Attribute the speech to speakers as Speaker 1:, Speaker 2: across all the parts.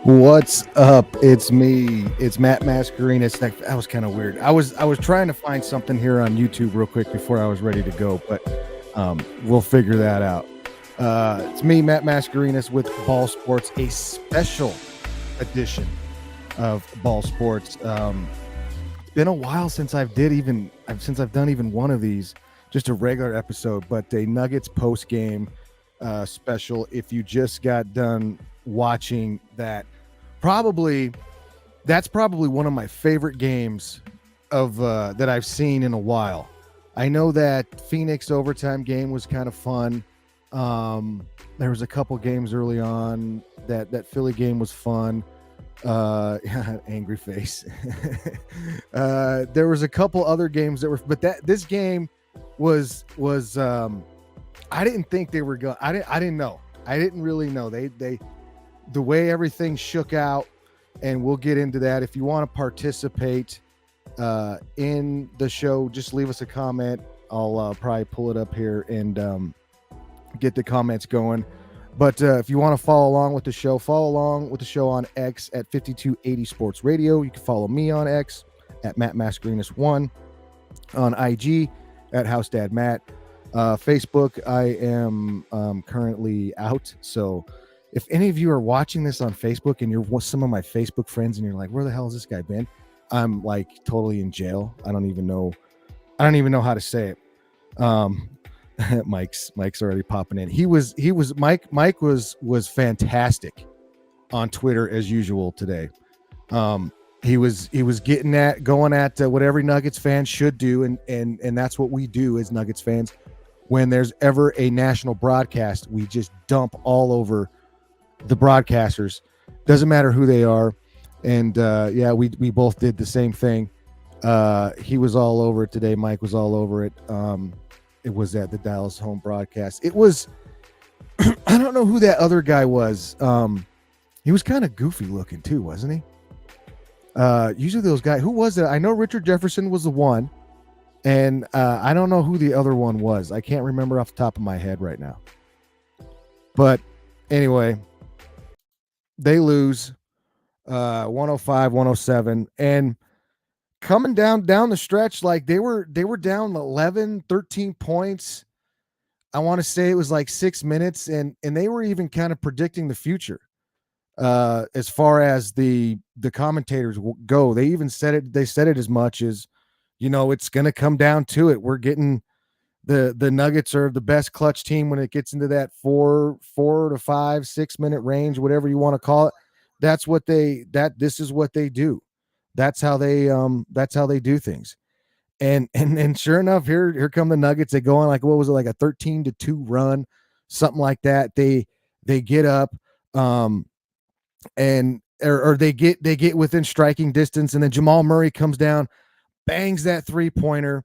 Speaker 1: What's up? It's me. It's Matt Mascarenas. That was kind of weird. I was trying to find something here on YouTube real quick before I was ready to go, but we'll figure that out. It's me, Matt Mascarenas, with Ball Sports, a special edition of Ball Sports. It's been a while since I've done even one of these, just a regular episode, but a Nuggets post game special. If you just got done watching that. That's probably one of my favorite games of that I've seen in a while. I know that Phoenix overtime game was kind of fun. There was a couple games early on that Philly game was fun. Angry face. There was a couple other games that were, but this game was I didn't think they were going. I didn't know. I didn't really know. They the way everything shook out, and we'll get into that. If you want to participate in the show, just leave us a comment. I'll probably pull it up here and get the comments going. But if you want to follow along with the show on X at 5280 Sports Radio. You can follow me on X at Matt Mascarenas1, on IG at House Dad Matt. Facebook, I am currently out, so if any of you are watching this on Facebook and you're some of my Facebook friends and you're like, where the hell has this guy been? I'm like totally in jail. I don't even know how to say it. Mike's already popping in. Mike was fantastic on Twitter as usual today. He was going at what every Nuggets fan should do, and that's what we do as Nuggets fans. When there's ever a national broadcast, we just dump all over the broadcasters. Doesn't matter who they are. And we both did the same thing. He was all over it today. Mike was all over it. It was at the Dallas home broadcast. It was I don't know who that other guy was. He was kind of goofy looking too, wasn't he? Usually those guys, who was it? I know Richard Jefferson was the one, and I don't know who the other one was. I can't remember off the top of my head right now. But anyway, they lose 105-107, and coming down the stretch, like they were down 11 13 points. I want to say it was like 6 minutes, and they were even kind of predicting the future as far as the commentators go. They even said it as much as, it's going to come down to it. We're getting the Nuggets are the best clutch team when it gets into that 4 to 5 6 minute range, whatever you want to call it. This is what they do. That's how they do things. And sure enough, here come the Nuggets. They go on like, what was it, like a 13-2 run, something like that. They get up and they get within striking distance, and then Jamal Murray comes down, bangs that 3-pointer.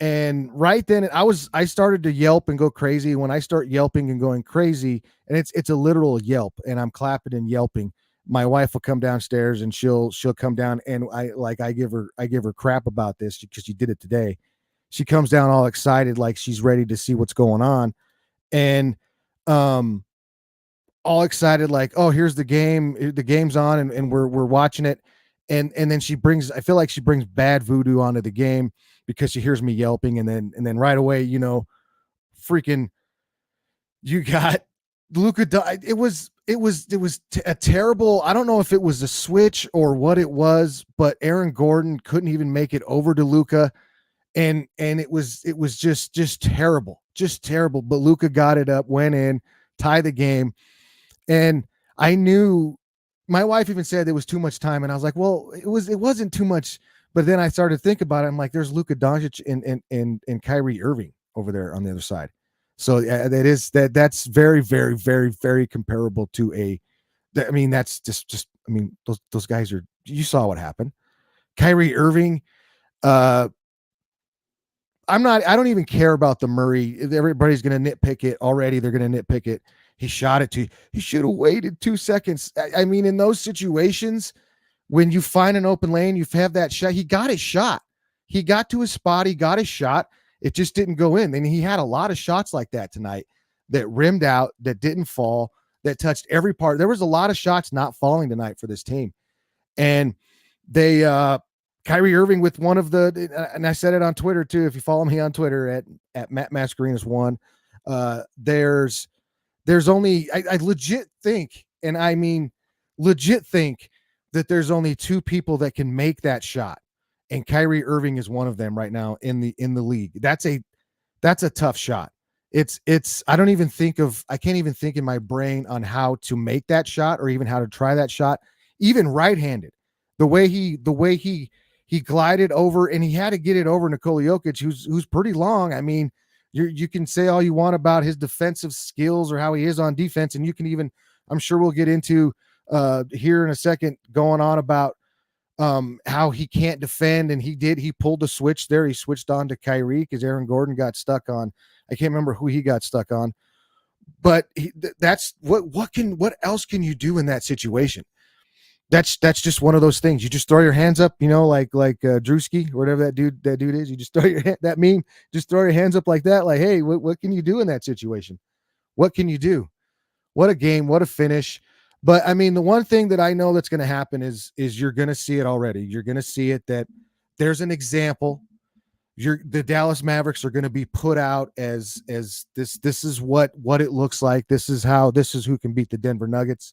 Speaker 1: And right then I started to yelp and go crazy. When I start yelping and going crazy, and it's a literal yelp, and I'm clapping and yelping, my wife will come downstairs and she'll come down, and I give her crap about this because she did it today. She comes down all excited, like she's ready to see what's going on, and all excited, like, oh, here's the game. The game's on, and we're watching it. And then I feel like she brings bad voodoo onto the game because she hears me yelping, and then right away, freaking, you got Luka. It was a terrible. I don't know if it was a switch or what it was, but Aaron Gordon couldn't even make it over to Luka, and it was just terrible, But Luka got it up, went in, tied the game, and I knew. My wife even said there was too much time, and I was like, well, it wasn't too much. But then I started to think about it. I'm like, there's Luka Doncic and Kyrie Irving over there on the other side. So that's very, very, very, very comparable to that's just those guys are, you saw what happened. Kyrie Irving, I don't even care about the Murray. Everybody's going to nitpick it already. They're going to nitpick it. He shot it he should have waited 2 seconds. I mean, in those situations, when you find an open lane, you have that shot. He got his shot. He got to his spot. He got his shot. It just didn't go in. And he had a lot of shots like that tonight that rimmed out, that didn't fall, that touched every part. There was a lot of shots not falling tonight for this team. And they Kyrie Irving with one of the, and I said it on Twitter too. If you follow me on Twitter at Matt Mascarenas1, there's only I legit think, and I mean legit think that there's only two people that can make that shot, and Kyrie Irving is one of them right now in the league. That's a tough shot. It's I can't even think in my brain on how to make that shot or even how to try that shot, even right-handed. The way he glided over, and he had to get it over Nikola Jokic, who's pretty long. I mean, you can say all you want about his defensive skills or how he is on defense, and you can even, I'm sure we'll get into here in a second, going on about how he can't defend, and he pulled the switch there. He switched on to Kyrie because Aaron Gordon got stuck on, I can't remember who he got stuck on, but that's what else can you do in that situation? That's just one of those things. You just throw your hands up, like Drewski or whatever that dude is. You just throw your that meme, just throw your hands up like that. Like, hey, what can you do in that situation? What can you do? What a game, what a finish. But I mean, the one thing that I know that's going to happen is you're going to see it already. You're going to see it that there's an example. The Dallas Mavericks are going to be put out as this is what it looks like. This is who can beat the Denver Nuggets.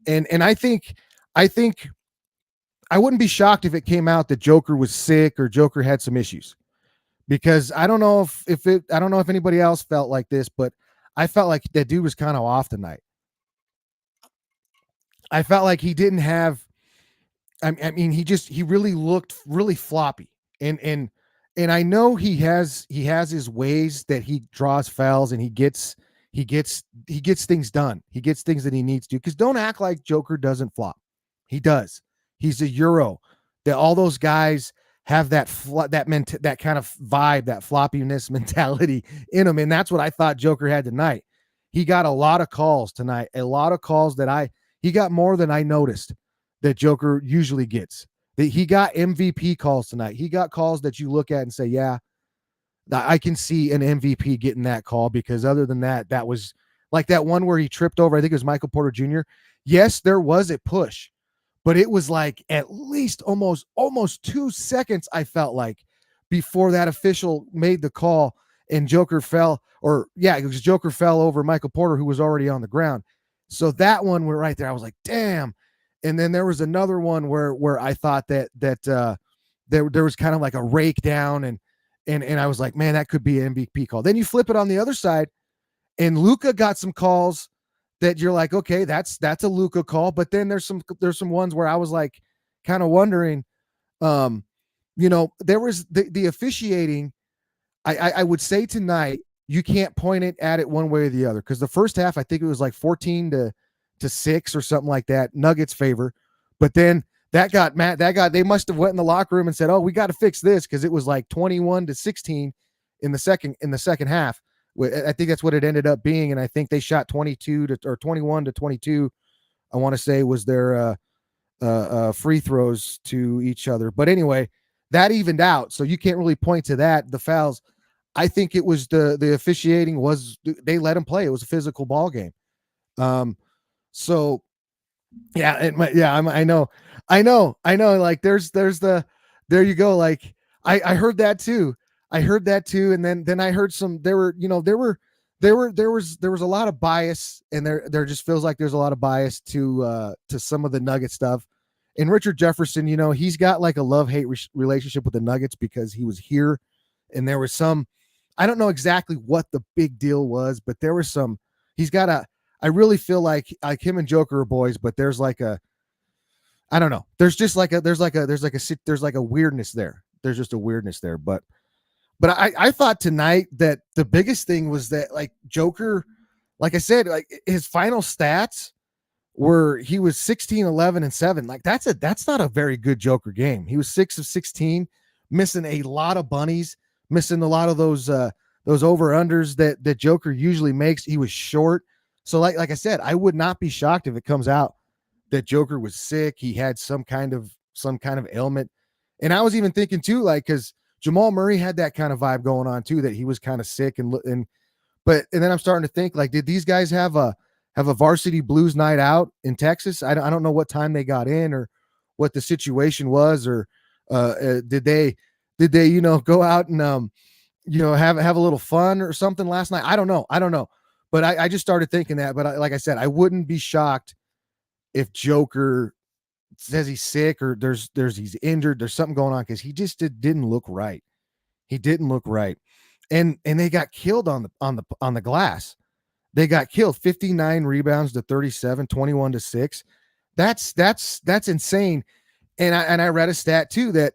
Speaker 1: And I think I wouldn't be shocked if it came out that Joker was sick or Joker had some issues, because I don't know if anybody else felt like this, but I felt like that dude was kind of off tonight. I felt like he didn't have, I mean, he really looked really floppy, and I know he has his ways that he draws fouls and he gets things done. He gets things that he needs to, because don't act like Joker doesn't flop. He does. He's a Euro. That all those guys have that kind of vibe, that floppiness mentality in him, and that's what I thought Joker had tonight. He got a lot of calls tonight, a lot of calls that he got more than I noticed that Joker usually gets. He got MVP calls tonight. He got calls that you look at and say, yeah, I can see an MVP getting that call, because other than that, that was like that one where he tripped over, I think it was Michael Porter Jr. Yes, there was a push, but it was like at least almost 2 seconds, I felt like, before that official made the call and Joker fell, it was Joker fell over Michael Porter, who was already on the ground. So that one went right there. I was like, damn. And then there was another one where I thought that there was kind of like a rake down, and I was like, man, that could be an MVP call. Then you flip it on the other side, and Luka got some calls that you're like, okay, that's a Luka call. But then there's some ones where I was like, kind of wondering, there was the officiating. I would say tonight, you can't point it at it one way or the other, because the first half, I think it was like 14-6 or something like that, Nuggets favor. But then they must have went in the locker room and said, oh, we got to fix this, because it was like 21-16 in the second half. I think that's what it ended up being, and I think they shot 21-22. I want to say was their free throws to each other. But anyway, that evened out, so you can't really point to that. The fouls, I think it was the officiating was, they let him play. It was a physical ball game. So yeah, I know. Like there you go. Like I heard that too. And then I heard there was a lot of bias, and there just feels like there's a lot of bias to some of the Nugget stuff. And Richard Jefferson, he's got like a love-hate relationship with the Nuggets, because he was here, and there was some, I don't know exactly what the big deal was, but there was some, I really feel like him and Joker are boys, but there's like a, I don't know. There's like a weirdness there. There's just a weirdness there. But I thought tonight that the biggest thing was that, like, Joker, like I said, like his final stats were, he was 16, 11, and 7. Like that's not a very good Joker game. He was 6 of 16, missing a lot of bunnies, missing a lot of those over-unders that Joker usually makes. He was short. So like I said, I would not be shocked if it comes out that Joker was sick. He had some kind of ailment. And I was even thinking too, like, because Jamal Murray had that kind of vibe going on too, that he was kind of sick, and then I'm starting to think, like, did these guys have a have a varsity blues night out in Texas. I don't know what time they got in or what the situation was, or did they go out and have a little fun or something last night. I don't know, but I just started thinking that. But like I said, I wouldn't be shocked if Joker says he's sick or he's injured, there's something going on, because he just didn't look right. He didn't look right. And they got killed on the glass. They got killed 59 rebounds to 37, 21 to 6. That's insane. And I read a stat too that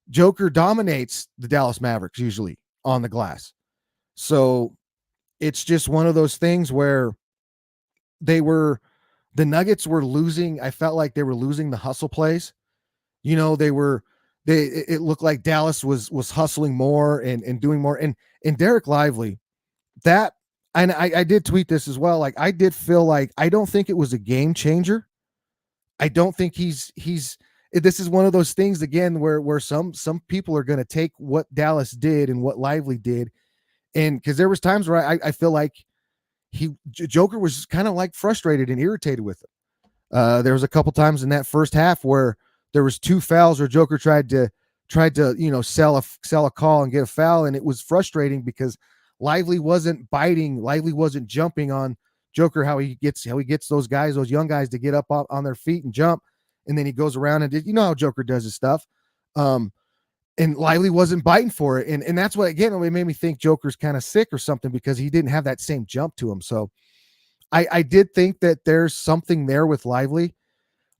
Speaker 1: Joker dominates the Dallas Mavericks usually on the glass. So it's just one of those things where the Nuggets were losing. I felt like they were losing the hustle plays. It looked like Dallas was hustling more and doing more. And Derek Lively, that, and I did tweet this as well. Like, I did feel like, I don't think it was a game changer. I don't think this is one of those things again where some people are going to take what Dallas did and what Lively did. And because there was times where I feel like Joker was kind of like frustrated and irritated with him. There was a couple times in that first half where there was 2 fouls where Joker tried to sell a call and get a foul, and it was frustrating because Lively wasn't biting, Lively wasn't jumping on Joker, how he gets those young guys to get up on their feet and jump, and then he goes around and how Joker does his stuff. And Lively wasn't biting for it, and that's what, again, it made me think Joker's kind of sick or something, because he didn't have that same jump to him. So I did think that there's something there with Lively,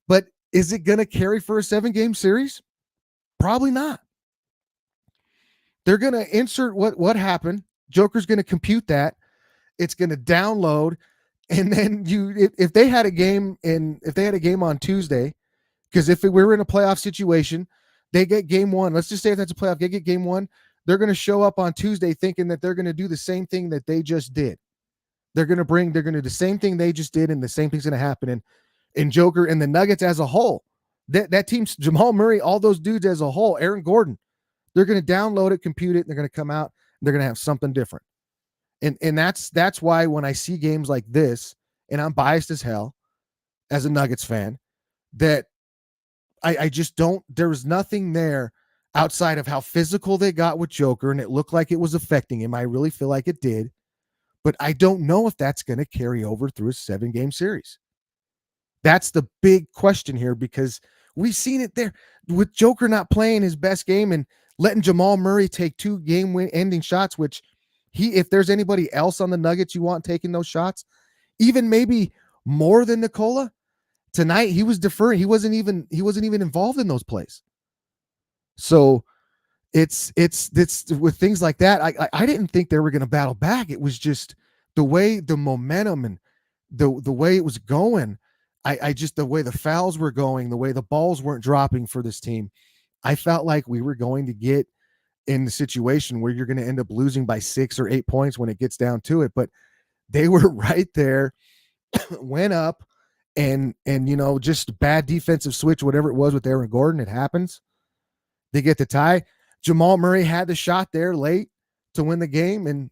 Speaker 1: but is it going to carry for a 7-game series? Probably not. They're going to insert what happened. Joker's going to compute that. It's going to download, and then if they had a game on Tuesday, because if we were in a playoff situation, they get game 1. Let's just say if that's a playoff, they get game 1. They're going to show up on Tuesday thinking that they're going to do the same thing that they just did. They're going to do the same thing they just did, and the same thing's going to happen. And Joker and the Nuggets as a whole, that team's Jamal Murray, all those dudes as a whole, Aaron Gordon, they're going to download it, compute it, and they're going to come out, and they're going to have something different. And that's why when I see games like this, and I'm biased as hell as a Nuggets fan, that I just don't, there was nothing there outside of how physical they got with Joker, and it looked like it was affecting him. I really feel like it did, but I don't know if that's going to carry over through a 7-game series. That's the big question here, because we've seen it there with Joker not playing his best game and letting Jamal Murray take 2 game-ending shots, which if there's anybody else on the Nuggets you want taking those shots, even maybe more than Nikola, tonight he was deferring. He wasn't even involved in those plays. So it's with things like that. I didn't think they were going to battle back. It was just the way the momentum and the way it was going. I just, the way the fouls were going, the way the balls weren't dropping for this team, I felt like we were going to get in the situation where you're going to end up losing by 6 or 8 points when it gets down to it. But they were right there, went up, and just bad defensive switch, whatever it was with Aaron Gordon, it happens. They get the tie. Jamal Murray had the shot there late to win the game, and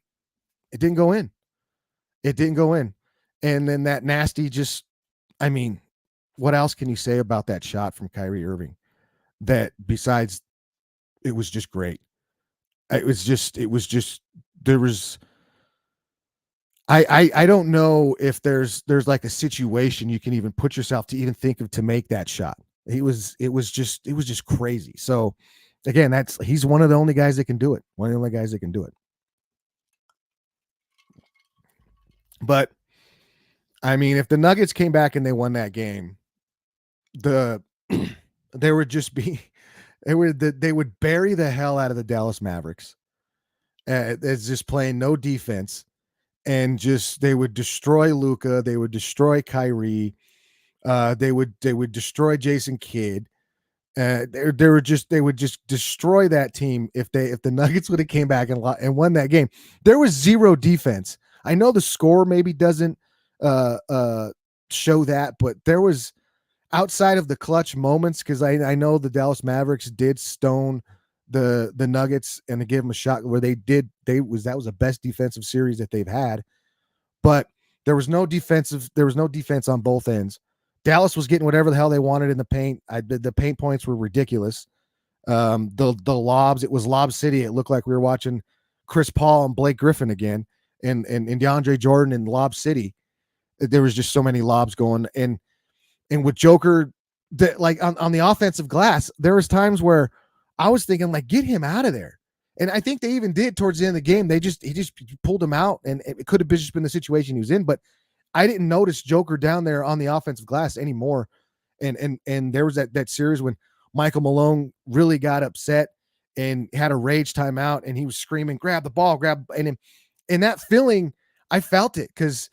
Speaker 1: it didn't go in. And then that nasty, what else can you say about that shot from Kyrie Irving? That besides, it was just great. I don't know if there's like a situation you can even put yourself to even think of to make that shot. It was just crazy. So again, he's one of the only guys that can do it. But I mean, if the Nuggets came back and they won that game, they would bury the hell out of the Dallas Mavericks. It's just playing no defense, and they would destroy Luka. They would destroy Kyrie. They would destroy Jason Kidd. They would just destroy that team if the Nuggets would have came back and won that game. There was zero defense. I know the score maybe doesn't show that, but there was, outside of the clutch moments, because I know the Dallas Mavericks did stone the Nuggets and to give them a shot where that was the best defensive series that they've had. But There was no defense on both ends. Dallas was getting whatever the hell they wanted in the paint. The paint points were ridiculous. The lobs, it was Lob City. It looked like we were watching Chris Paul and Blake Griffin again, and DeAndre Jordan in Lob City. There was just so many lobs going, and with Joker, like on the offensive glass, there was times where I was thinking, like, get him out of there. And I think they even did towards the end of the game. He just pulled him out, and it could have just been the situation he was in. But I didn't notice Joker down there on the offensive glass anymore. And there was that series when Michael Malone really got upset and had a rage timeout, and he was screaming, "Grab the ball, grab!" And that feeling, I felt it because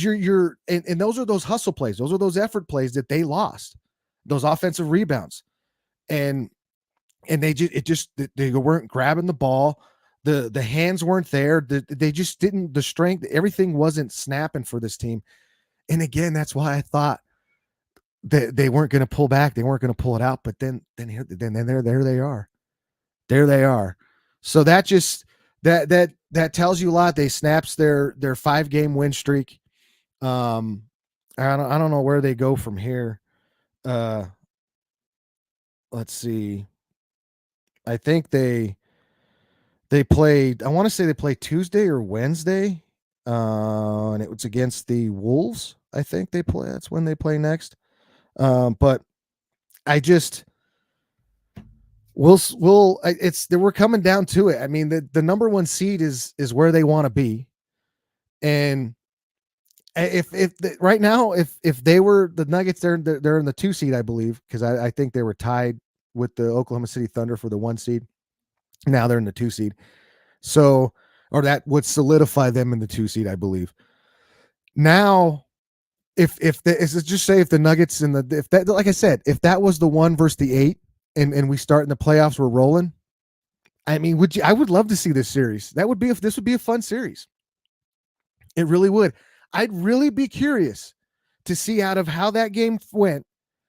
Speaker 1: you're and those are those hustle plays, those are those effort plays that they lost, those offensive rebounds, and they weren't grabbing the ball, the hands weren't there, they just didn't, the strength, everything wasn't snapping for this team. And again, that's why I thought that they weren't going to pull back, they weren't going to pull it out. But then there they are. So that just that tells you a lot. They snaps their 5-game win streak. I don't know where they go from here. Let's see. I think they played, I want to say they played Tuesday or Wednesday. And it was against the Wolves. I think they play. That's when they play next. But I just we're coming down to it. I mean, the number 1 seed is where they want to be. And if right now, if they were the Nuggets, they're in the 2 seed, I believe, because I think they were tied with the Oklahoma City Thunder for the 1 seed. Now they're in the 2 seed. So, or that would solidify them in the 2 seed, I believe. Now, if just say if the Nuggets if that, like I said, if that was the 1 versus the 8, and we start in the playoffs, we're rolling. I mean, I would love to see this series. This would be a fun series. It really would. I'd really be curious to see out of how that game went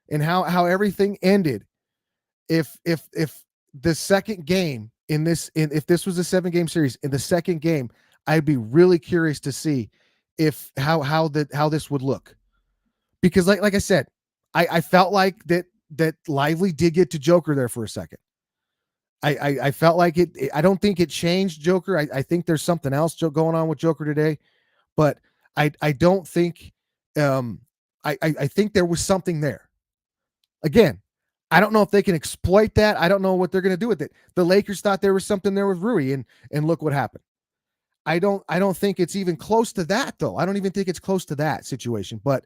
Speaker 1: and how everything ended. If the second game if this was a 7-game series, in the second game, I'd be really curious to see how this would look. Because like I said, I felt like that Lively did get to Joker there for a second. I felt like it. I don't think it changed Joker. I think there's something else going on with Joker today, but I don't think. I think there was something there. Again, I don't know if they can exploit that. I don't know what they're going to do with it. The Lakers thought there was something there with Rui, and look what happened. I don't think it's even close to that, though. I don't even think it's close to that situation. But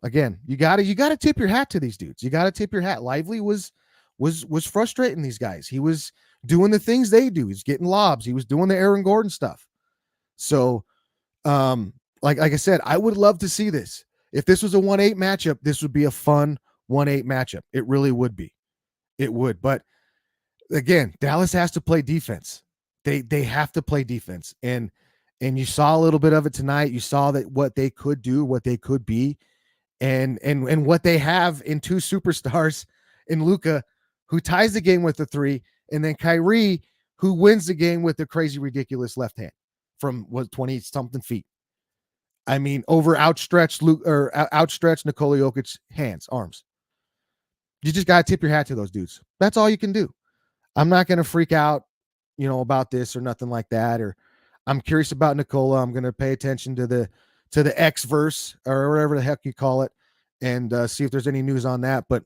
Speaker 1: again, you gotta tip your hat to these dudes. You gotta tip your hat. Lively was frustrating these guys. He was doing the things they do. He's getting lobs. He was doing the Aaron Gordon stuff. So, like I said, I would love to see this. If this was a 1-8 matchup, this would be a fun 1-8 matchup. It really would be. It would. But again, Dallas has to play defense. They have to play defense. And you saw a little bit of it tonight. You saw that what they could do, what they could be, and what they have in 2 superstars in Luka, who ties the game with the 3, and then Kyrie, who wins the game with the crazy, ridiculous left hand from 20-something feet. I mean, over outstretched Nikola Jokic's hands, arms. You just got to tip your hat to those dudes. That's all you can do. I'm not going to freak out, about this or nothing like that. Or I'm curious about Nikola. I'm going to pay attention to the X verse or whatever the heck you call it, and see if there's any news on that. But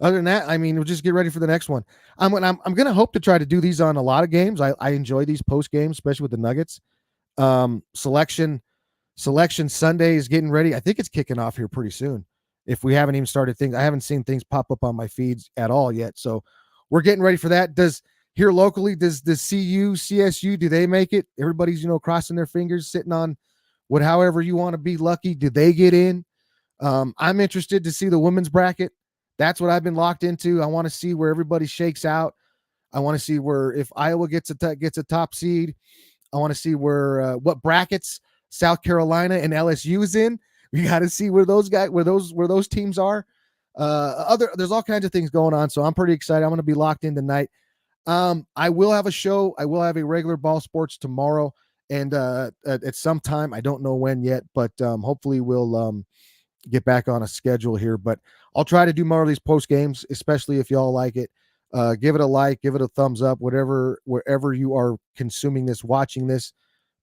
Speaker 1: other than that, I mean, we'll just get ready for the next one. I'm going to hope to try to do these on a lot of games. I enjoy these post games, especially with the Nuggets. Selection Sunday is getting ready. I think it's kicking off here pretty soon. If we haven't even started things, I haven't seen things pop up on my feeds at all yet. So we're getting ready for that. Here locally, does the CSU, do they make it? Everybody's, crossing their fingers, sitting on however you want to be lucky. Do they get in? I'm interested to see the women's bracket. That's what I've been locked into. I want to see where everybody shakes out. I want to see where, if Iowa gets a top seed, I want to see where, what brackets South Carolina and LSU is in. We got to see where those teams are. There's all kinds of things going on. So I'm pretty excited. I'm going to be locked in tonight. I will have a show. I will have a regular Ball Sports tomorrow and at some time, I don't know when yet, but hopefully we'll get back on a schedule here. But I'll try to do more of these post games, especially if y'all like it. Give it a like, give it a thumbs up, whatever, wherever you are consuming this, watching this.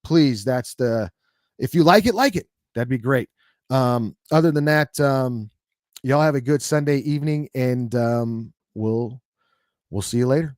Speaker 1: Please, that's the, if you like it. That'd be great. Other than that, y'all have a good Sunday evening, and we'll see you later.